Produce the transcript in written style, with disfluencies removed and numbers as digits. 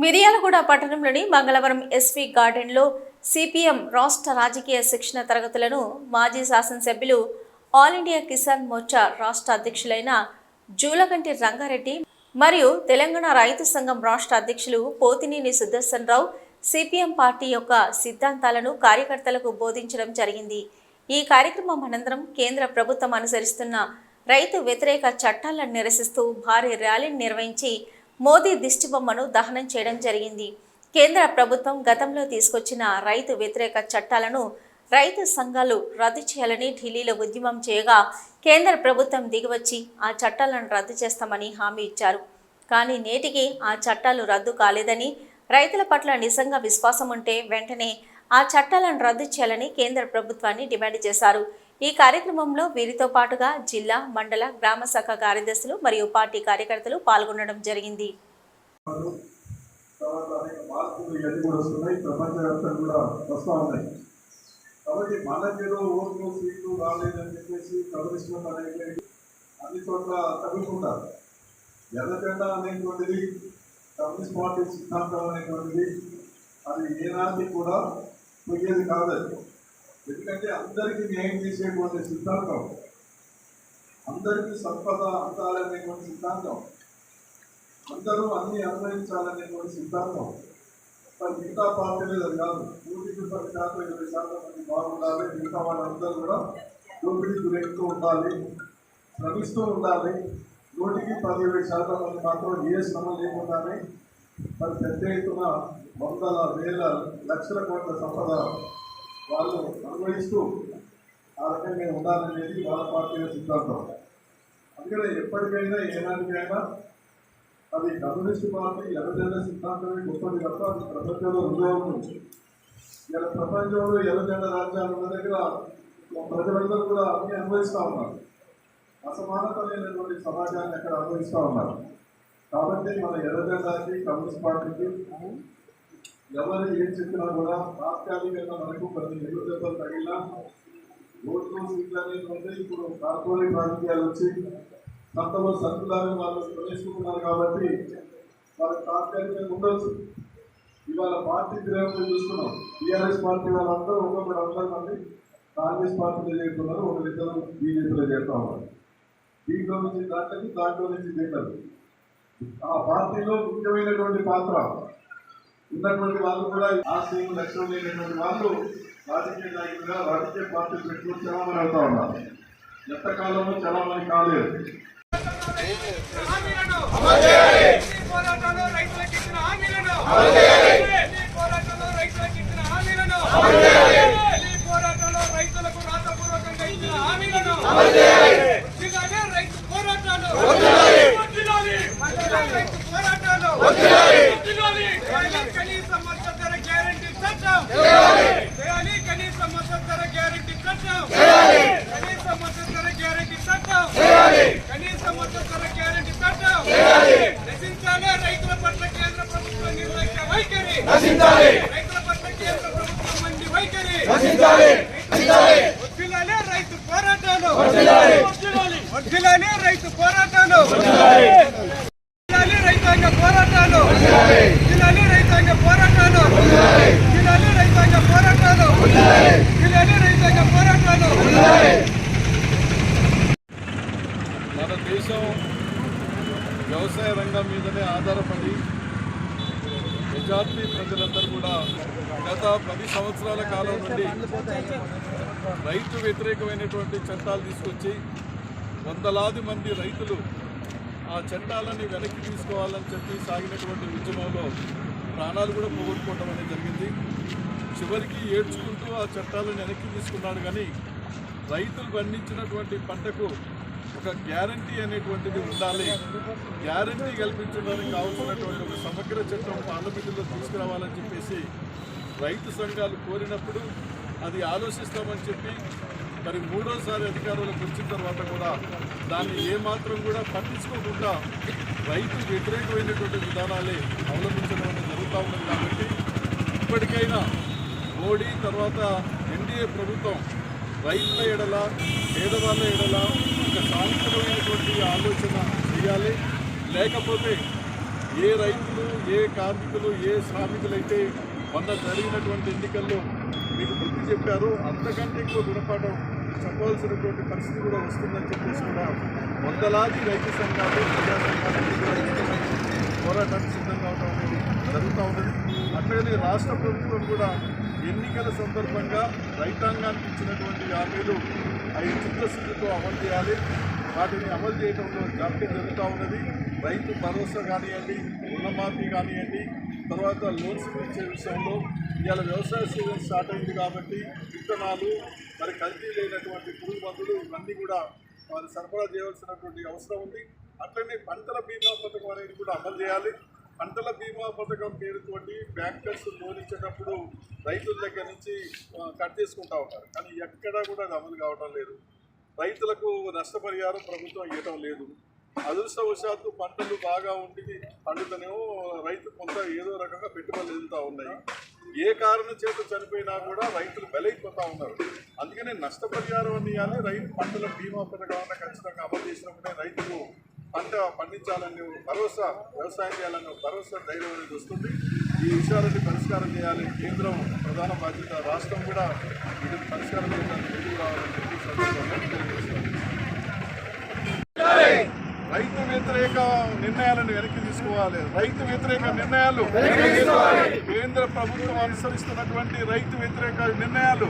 మిర్యాలగూడ పట్టణంలోని మంగళవరం ఎస్వి గార్డెన్లో సిపిఎం రాష్ట్ర రాజకీయ శిక్షణ తరగతులను మాజీ శాసనసభ్యులు ఆల్ ఇండియా కిసాన్ మోర్చా రాష్ట్ర అధ్యక్షులైన జూలకంటి రంగారెడ్డి మరియు తెలంగాణ రైతు సంఘం రాష్ట్ర అధ్యక్షులు పోతినేని సుదర్శన్ రావు సిపిఎం పార్టీ యొక్క సిద్ధాంతాలను కార్యకర్తలకు బోధించడం జరిగింది. ఈ కార్యక్రమం అనంతరం కేంద్ర ప్రభుత్వం అనుసరిస్తున్న రైతు వ్యతిరేక చట్టాలను నిరసిస్తూ భారీ ర్యాలీని నిర్వహించి మోదీ దిష్టిబొమ్మను దహనం చేయడం జరిగింది. కేంద్ర ప్రభుత్వం గతంలో తీసుకొచ్చిన రైతు వ్యతిరేక చట్టాలను రైతు సంఘాలు రద్దు చేయాలని ఢిల్లీలో ఉద్యమం చేయగా కేంద్ర ప్రభుత్వం దిగివచ్చి ఆ చట్టాలను రద్దు చేస్తామని హామీ ఇచ్చారు. కానీ నేటికి ఆ చట్టాలు రద్దు కాలేదని, రైతుల పట్ల నిజంగా విశ్వాసం ఉంటే వెంటనే ఆ చట్టాలను రద్దు చేయాలని కేంద్ర ప్రభుత్వాన్ని డిమాండ్ చేశారు. ఈ కార్యక్రమంలో వీరితో పాటుగా జిల్లా, మండల, గ్రామ శాఖ కార్యదర్శులు మరియు పార్టీ కార్యకర్తలు పాల్గొనడం జరిగింది. కాబట్టి మనకేదో ఓట్లు సీట్లు రాలేదని చెప్పేసి కమ్యూనిస్టులు అనేది అన్ని చోట్ల తగ్గుకుంటారు. ఎర్రజెండా అనేటువంటిది కమ్యూనిస్ట్ పార్టీ సిద్ధాంతం అనేటువంటిది అది ఏనాటికి కూడా పోయేది కాదు. ఎందుకంటే అందరికీ న్యాయం చేసేటువంటి సిద్ధాంతం, అందరికీ సంపద అందాలనేటువంటి సిద్ధాంతం, అందరూ అన్ని అనుభవించాలనేటువంటి సిద్ధాంతం. మరి మిగతా పార్టీలు అది కాదు. 100% 20% మంది బాగుండాలి, మిగతా వాళ్ళందరూ కూడా దోపిడీ గురవుతూ ఉండాలి, శ్రమిస్తూ ఉండాలి. 100-10-20% మంది మాత్రం ఏ శ్రమ లేకుండానే మరి పెద్ద ఎత్తున వందల వేల లక్షల కోట్ల సంపద వాళ్ళు అనుభవిస్తూ ఆ రకంగా ఉండాలనేది వాళ్ళ పార్టీల సిద్ధాంతం. అందుకనే ఎప్పటికైనా ఏనాటికైనా అది కమ్యూనిస్టు పార్టీ ఎర్రజెండా సిద్ధాంతమే గొప్పది తప్ప అది ప్రపంచంలో రుజువు అవుతుంది. ఇలా ప్రపంచంలో ఎర్రజెండా రాజ్యాలు ఉన్న దగ్గర ప్రజలందరూ కూడా అన్ని అనుభవిస్తూ ఉన్నారు. అసమానత లేనటువంటి సమాజాన్ని అక్కడ అనుభవిస్తూ ఉన్నారు. కాబట్టి మన ఎర్రజెండాకి, కమ్యూనిస్ట్ పార్టీకి ఎవరు ఏం చెప్పినా కూడా తాత్కాలికంగా మనకు కొన్ని ఎదురుదెబ్బలు తగిలినా ఓట్లు సీట్లు అనేటువంటి ఇప్పుడు కార్పొరేట్ రాజకీయాలు వచ్చి సంతలో సరుకులాగా వాళ్ళు ప్రవేశిస్తున్నారు. కాబట్టి వాళ్ళకి తాత్కాలికంగా ఉండొచ్చు. ఇవాళ పార్టీ గ్రహంలో చూస్తున్నాం. టీఆర్ఎస్ పార్టీ వాళ్ళందరూ ఒక్కొక్కరు 100 మంది కాంగ్రెస్ పార్టీలో చేరుతున్నారు, ఒకరిద్దరు బీజేపీలో చేరుతా ఉన్నారు. దీంట్లో నుంచి దాంట్లో నుంచి దీంట్లో ఆ పార్టీలో ముఖ్యమైనటువంటి పాత్ర ఉన్నటువంటి వాళ్ళు కూడా ఆశయం లక్ష్యం లేనటువంటి వాళ్ళు రాజకీయ నాయకులుగా రాజకీయ పార్టీలు పెట్టుకుని చలామణి అవుతా ఉన్నారు. ఎంతకాలంలో చలామణి కాలేదు. మన దేశం వ్యవసాయ రంగం మీదనే ఆధారపడి మెజార్టీ ప్రజలందరూ కూడా గత 10 సంవత్సరాల కాలం నుండి రైతు వ్యతిరేకమైనటువంటి చట్టాలు తీసుకొచ్చి వందలాది మంది రైతులు ఆ చట్టాలని వెనక్కి తీసుకోవాలని చెప్పి సాగినటువంటి ఉద్యమంలో ప్రాణాలు కూడా పోగొట్టుకోవడం అనేది జరిగింది. చివరికి ఏడ్చుకుంటూ ఆ చట్టాలను వెనక్కి తీసుకున్నాడు. కానీ రైతులు పండించినటువంటి పంటకు ఒక గ్యారంటీ అనేటువంటిది ఉండాలి. గ్యారంటీ కల్పించడానికి కావాల్సినటువంటి ఒక సమగ్ర చట్టం పార్లమెంటులో తీసుకురావాలని చెప్పేసి రైతు సంఘాలు కోరినప్పుడు అది ఆలోచిస్తామని చెప్పి మరి 3వ అధికారంలోకి వచ్చిన తర్వాత కూడా దాన్ని ఏమాత్రం కూడా పట్టించుకోకుండా రైతు వ్యతిరేకమైనటువంటి విధానాలే అవలంబించడం అనేది జరుగుతూ ఉన్నది. కాబట్టి ఇప్పటికైనా మోడీ తర్వాత ఎన్డీఏ ప్రభుత్వం రైతుల ఎడల, పేదవాళ్ళ ఎడల ఒక సానుకూలమైనటువంటి ఆలోచన చేయాలి. లేకపోతే ఏ రైతులు, ఏ కార్మికులు, ఏ శ్రామికులైతే మొన్న జరిగినటువంటి ఎన్నికల్లో మీకు బుద్ధి చెప్పారో అంతకంటే ఎక్కువ గుణపాఠం చెప్పవలసినటువంటి పరిస్థితి కూడా వస్తుందని చెప్పేసి కూడా వందలాది రైతు సంఘాలు, ప్రజా సంఘాలన్నీ కూడా పోరాటానికి సిద్ధంగా ఉండడం అనేది జరుగుతూ ఉన్నది. అట్లాగే రాష్ట్ర ప్రభుత్వం కూడా ఎన్నికల సందర్భంగా రైతాంగానికి ఇచ్చినటువంటి హామీలు అవి చిత్తశుద్ధితో అమలు చేయాలి. వాటిని అమలు చేయడంలో జాప్యం జరుగుతూ ఉన్నది. రైతు భరోసా కానివ్వండి, రుణమాఫీ కానివ్వండి, తర్వాత లోన్స్ ఇచ్చే విషయంలో ఇవాళ వ్యవసాయ సీజన్ స్టార్ట్ అయింది కాబట్టి విత్తనాలు, మరి కల్తీ లేనటువంటి పురుగు మందులు ఇవన్నీ కూడా వారు సరఫరా చేయవలసినటువంటి అవసరం ఉంది. అట్లనే పంటల బీమా పథకం అనేది కూడా అమలు చేయాలి. పంటల బీమా పథకం పేరుతోటి బ్యాంకర్స్ లోన్ ఇచ్చేటప్పుడు రైతుల దగ్గర నుంచి కట్ చేసుకుంటూ ఉంటారు, కానీ ఎక్కడా కూడా అది అమలు కావడం లేదు. రైతులకు నష్టపరిహారం ప్రభుత్వం ఇవ్వటం లేదు. అదృష్టవశాత్తు పంటలు బాగా ఉండి పండుతనేమో రైతు కొంత ఏదో రకంగా పెట్టుబడులు వెళ్తూ ఉన్నాయి. ఏ కారణం చేత చనిపోయినా కూడా రైతులు బలైపోతూ ఉన్నారు. అందుకనే నష్టపరిహారం అని ఇవ్వాలి. రైతు పంటల బీమా పథకాలను ఖచ్చితంగా అమలు చేసినప్పుడే రైతులు పంట పండించాలని భరోసా, వ్యవసాయం చేయాలని భరోసా, ధైర్యం అనేది వస్తుంది. ఈ విషయాలని పరిష్కారం చేయాలి. కేంద్రం ప్రధాన బాధ్యత, రాష్ట్రం కూడా వీటిని పరిష్కారం చేయడానికి ముందుకు రావాలని చెప్పి రైతు వ్యతిరేక నిర్ణయాలను వెనక్కి తీసుకోవాలి. రైతు వ్యతిరేక నిర్ణయాలు కేంద్ర ప్రభుత్వం అనుసరిస్తున్నటువంటి రైతు వ్యతిరేక నిర్ణయాలు